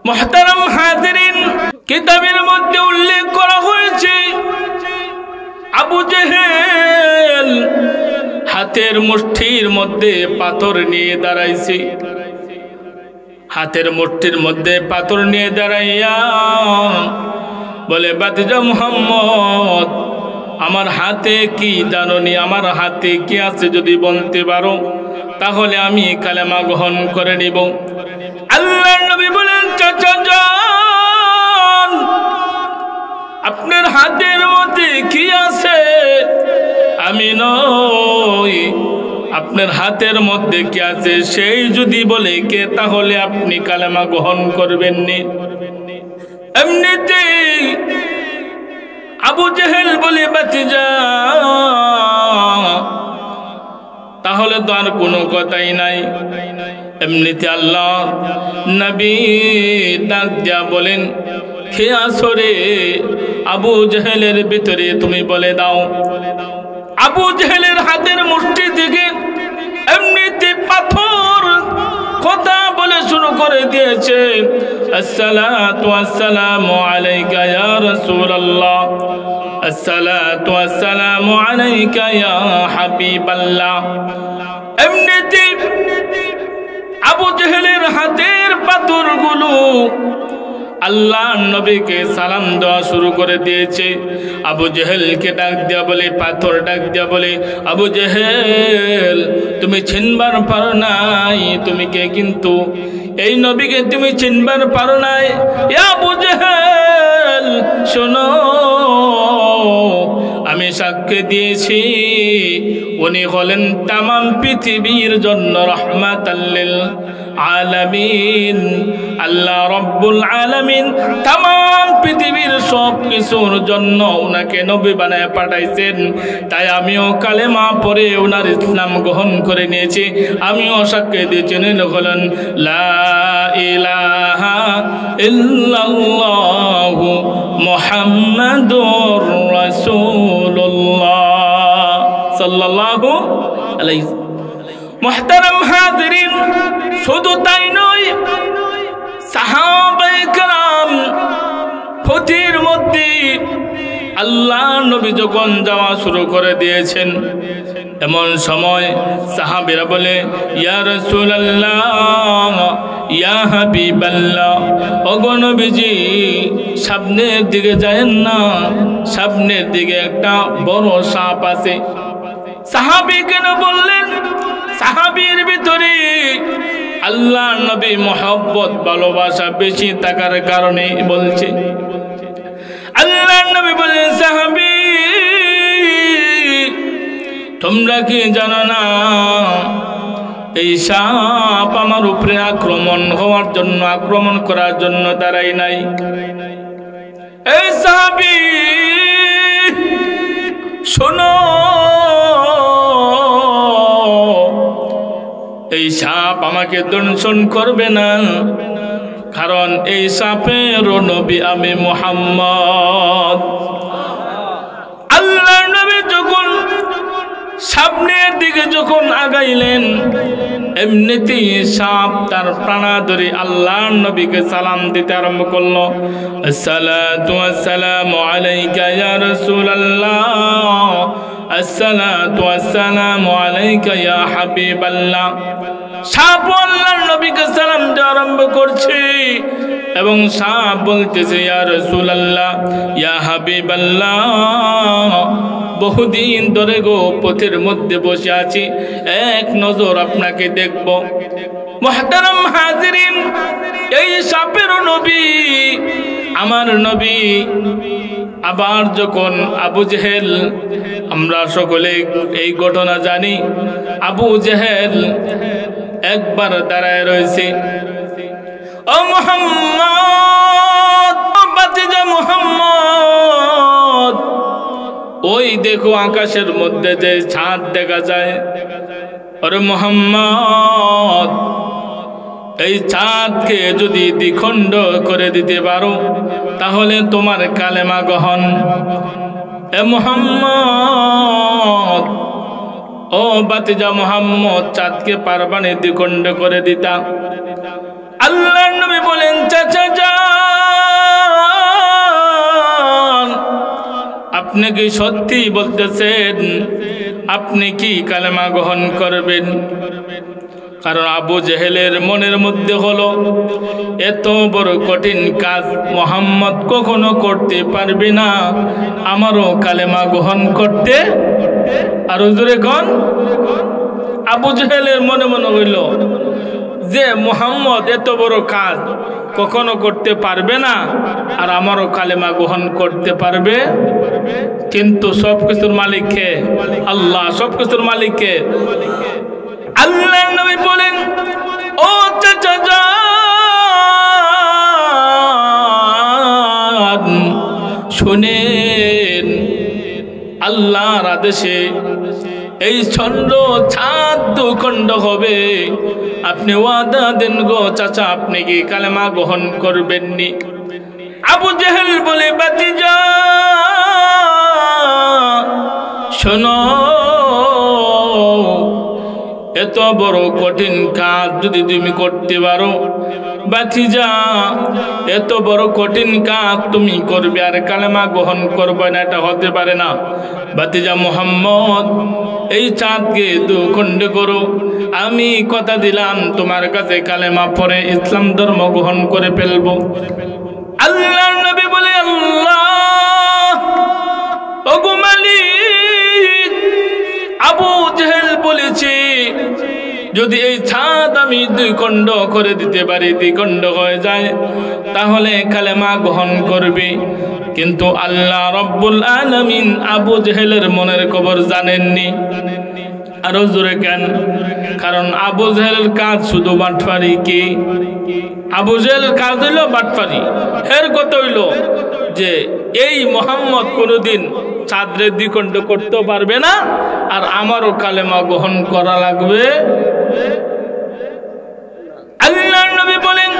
মুহতারাম হাজিরিন, কিতাবের মধ্যে উল্লেখ করা হয়েছে আবু জেহেল হাতের মুষ্টির মধ্যে পাথর নিয়ে দাঁড়াইছে। হাতের মুষ্টির মধ্যে পাথর নিয়ে দাঁড়াইয়া বলে, ভাতিজা মুহাম্মদ, আমার হাতে কি জানোনি? আমার হাতে কি আছে যদি বলতে পারো তাহলে আমি কালেমা গ্রহণ করে নিব। আল্লাহর নবী বলেন, চাচা যান, আপনার হাতের মধ্যে কি আছে? আমি নই, আপনার হাতের মধ্যে কি আছে সেই যদি বলে কে, তাহলে আপনি কালেমা গ্রহণ করবেন নি। এমনিতে আবু জেহেল বলে, ভাতিজা তাহলে তো আর কোনো কথাই নাই। এমনিতে আল্লাহ নবী ডাক দিয়া বলেন, কে আসরে আবু জেহেলের ভিতরে তুমি বলে দাও। আবু জেহেলের হাতের মুষ্টি থেকে এমনিতে পাথর কথা বলে শুরু করে দিয়েছে, আসসালাতু ওয়াসসালামু আলাইকা ইয়া রাসূলুল্লাহ, আসসালাতু ওয়াসসালামু আলাইকা ইয়া হাবিবাল্লাহ। এমনিতে আবু জেহেলের হাতের পাথরগুলো আল্লাহ নবীকে সালাম দেওয়া শুরু করে দিয়েছে। আবু জেহেলকে ডাক দিয়া বলে, পাথর ডাক দিয়া বলে, আবু জেহেল তুমি চিনবার পারো নাই, তুমি কে? কিন্তু এই নবীকে তুমি চিনবার পারো নাই। আবু জেহেল শোনো, আমি সাক্ষ্য দিয়েছি উনি হলেন তামাম পৃথিবীর জন্য রাহমাতাল লিল আলামিন। আল্লাহ রব্বুল আলামিন তামাম পৃথিবীর সব কিছুর জন্য ওনাকে নবী বানায় পাঠাইছেন। তাই আমিও কালেমা পড়ে ওনার ইসলাম গ্রহণ করে নিয়েছি। আমিও সাক্ষ্য দিয়েছি হলেন লা ইলাহা ইল্লাল্লাহু মুহাম্মাদুর রাসূলুল্লাহ সাল্লাল্লাহু আলাইহি। মুহতারাম হাজিরিন, শুধু তাই নয়, সাহাবায়ে কেরাম পথের মধ্যে আল্লাহ নবী যখন যাওয়া শুরু করে দিয়েছেন, এমন সময় সাহাবীরা বলে, ইয়া রাসূলুল্লাহ, ইয়া হাবিবাল্লাহ, ওগো নবীজি সামনের দিকে যায়েন না, সামনের দিকে একটা বড় সাপ আছে। সাহাবী কেন বললেন? সাহাবীর ভিতরে আল্লাহ নবী মোহব্বত ভালোবাসা বেশি থাকার কারণে বলছে। আল্লাহ নবী বলেন, সাহাবী তোমরা কি জানো না এই সাপ আমার উপরে আক্রমণ হওয়ার জন্য, আক্রমণ করার জন্য দাঁড়াই নাই। এই সাহাবী শোনো, এই সাপ আমাকে দংশন করবে না, কারণ এই সাপের নবী আমি মুহাম্মদ। আল্লাহর নবী যখন সামনের দিকে যখন আগাইলেন, এমনিতেই সাপ তার প্রাণা ধরে আল্লাহর নবীকে সালাম দিতে আরম্ভ করলো, আসসালাতু ওয়াসসালামু আলাইকা ইয়া রাসূলুল্লাহ, আসসালাতু ওয়াসসালামু আলাইকা ইয়া হাবিবাল্লাহ। সাপ আল্লাহর নবীকে সালাম দেওয়া আরম্ভ করছে এবং সাপ বলতেছে, ইয়া রাসূলুল্লাহ, ইয়া হাবিবাল্লাহ, বহুদিন ধরে গো পথের মধ্যে বসে আছি, এক নজর আপনাকে দেখব। মুহতারাম হাজিরিন, এই সাপের নবী আমার নবী। আবার যখন আবু জেহেল, আমরা সকলে এই ঘটনা জানি, আবু জেহেল একবার দাঁড়ায় রয়েছে, ও মুহাম্মদ, ভাতিজা মুহাম্মদ, ওই দেখো আকাশের মধ্যে যে চাঁদ দেখা যায়, আরে মুহাম্মদ এই চাঁদকে যদি দ্বিখণ্ড করে দিতে পারো তাহলে তোমার কালেমা গ্রহণ। এ মুহাম্মদ, ও ভাতিজা মুহাম্মদ, চাঁদকে পারবানে দ্বিখণ্ড করে দিতা। আল্লাহর নবী বলেন, চাচা আপনি কি সত্যি বলতেছেন আপনি কি কালেমা গ্রহণ করবেন? কারণ আবু জেহেলের মনের মধ্যে হলো এত বড় কঠিন কাজ মুহাম্মদ কখনো করতে পারবে না, আমারও কালেমা গ্রহণ করতে। আর হুজুরে কোন আবু জেহেলের মনে মনে হইল যে মুহাম্মদ এত বড় কাজ কখনো করতে পারবে না, আর আমারও কালেমা গ্রহণ করতে পারবে। কিন্তু সবকিছুর মালিক কে? আল্লাহ। সবকিছুর মালিক কে? আল্লাহ। নবী বলেন, ও চাচা যান শুনেন, আল্লাহর আদেশে এই চন্দ্র ছাদ দুখণ্ড হবে। আপনি ওয়াদা দেন গো চাচা, আপনি কি কালেমা গ্রহণ করবেননি? আবু জেহেল বলে, বাতিজা শোনো, এত বড় কঠিন কাজ যদি তুমি করতে পারো, বাতিজা এত বড় কঠিন কাজ তুমি করবে আর কালেমা গ্রহণ করবে না, এটা হতে পারে না। বাতিজা মুহাম্মদ, এই চাঁদকে দুখণ্ড করো, আমি কথা দিলাম তোমার কাছে কালেমা পড়ে ইসলাম ধর্ম গ্রহণ করে ফেলবো। আল্লাহর নবী বলে, আল্লাহ ওগো মালিক, আবু জেহেল বলেছে যদি এই ছাদ আমি দুইখণ্ড করে দিতে পারি, দ্বিখণ্ড হয়ে যায়, তাহলে কালেমা গ্রহণ করবে। কিন্তু আল্লাহ রব্বুল আলামিন আবু জেহেলের মনের খবর জানেননি। আরো জোরে কেন? কারণ আবু জেহেলের কাজ শুধু বাটপারি। কি আবু জেহেলের কাজ হইল বাটপারি। এর কথা হইল যে এই মুহাম্মদ কোনোদিন চাঁদরে দ্বিখণ্ড করতে পারবে না, আর আমারও কালেমা গ্রহণ করা লাগবে। আল্লাহর নবী বলেন,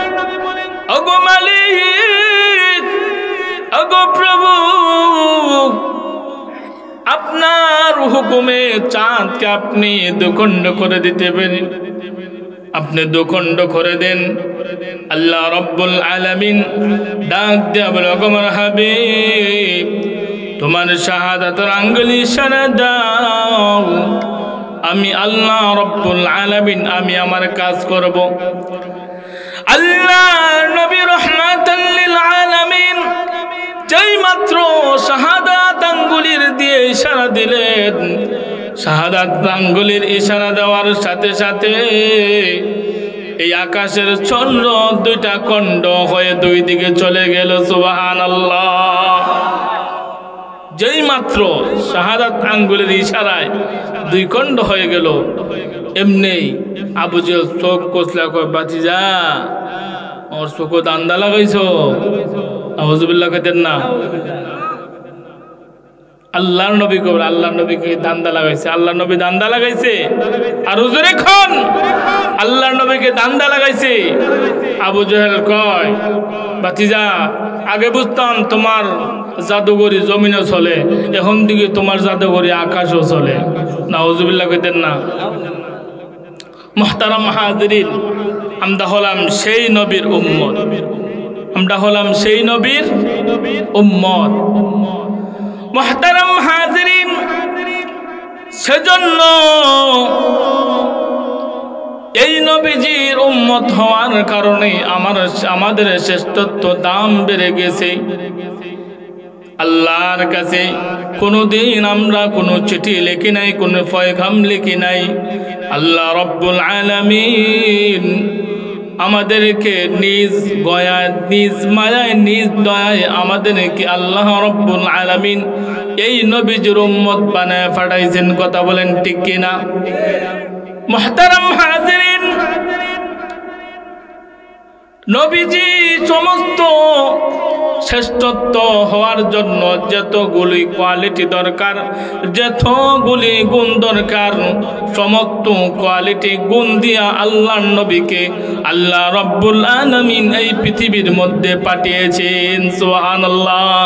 ওগো মালিক, ওগো প্রভু, আপনার হুকুমে চাঁদকে আপনি দুখণ্ড করে দিতে পারেন, আপনি দুখণ্ড করে দেন। আল্লাহ রব্বুল আলামিন ডাক দেয়া বলে, ওগো আমার হাবিব, তোমার শাহাদাতের আঙ্গুলি ইশারা দাও, আমি আল্লাহ রব্বুল আলামিন আমি আমার কাজ করব। আল্লাহ নবী রাহমাতাল লিল আলামিন যেই মাত্র শাহাদাত আঙ্গুলির দিয়ে ইশারা দিলেন, শাহাদাত আঙ্গুলির ইশারা দেওয়ার সাথে সাথে এই আকাশের চন্দ্র দুইটা খণ্ড হয়ে দুই দিকে চলে গেল। সুবহানাল্লাহ। যেই মাত্র শাহাদাত আঙ্গুলের ইশারায় দুই খণ্ড হয়ে গেল, এমনি আবু জেহেল চোখ কষলা কয়, বাতিজা ওর চোখে দান্দা লাগাইছো? আউযুবিল্লাহ কইতেন না। আল্লাহর নবী কবর, আল্লাহর নবীকে দান্দা লাগাইছে। আল্লাহর নবী দান্দা লাগাইছে। আর হুজুরে খন আল্লাহর নবীকে দান্দা লাগাইছে। আবু জেহেল কয়, বাতিজা আগে বুঝতাম তোমার জাদুঘরি জমিনে চলে, এখন দিকে তোমার জাদুঘরি আকাশও চলে। নাউজুবিল্লাহ কইতেন না। মুহতারাম হাজিরিন, আমরা হলাম সেই নবীর উম্মত, আমরা হলাম সেই নবীর উম্মত। মুহতারাম হাজিরিন, সেজন্য এই নবীজির উম্মত হওয়ার কারণে আমাদের শ্রেষ্ঠত্ব দাম বেড়ে গেছে। আল্লাহর কাছে কোনোদিন আমরা কোনো চিঠি লিখি নাই, কোনো পয়গাম লিখি নাই। আল্লাহ রব্বুল আলামিন আমাদেরকে নিজ গয়ায়, নিজ মায়ায়, নিজ দয়ায় আমাদেরকে আল্লাহ রব্বুল আলামিন এই নবীজির উম্মত বানায় পাঠাইছেন। কথা বলেন ঠিক কিনা? মুহতারাম হাজিরিন, নবীজি সমস্ত শ্রেষ্ঠত্ব হওয়ার জন্য যতগুলি কোয়ালিটি দরকার, যতগুলি গুণ দরকার, সমস্ত কোয়ালিটি গুণ দিয়া আল্লাহর নবীকে আল্লাহ রব্বুল আলামিন এই পৃথিবীর মধ্যে পাঠিয়েছেন। সুবহানাল্লাহ।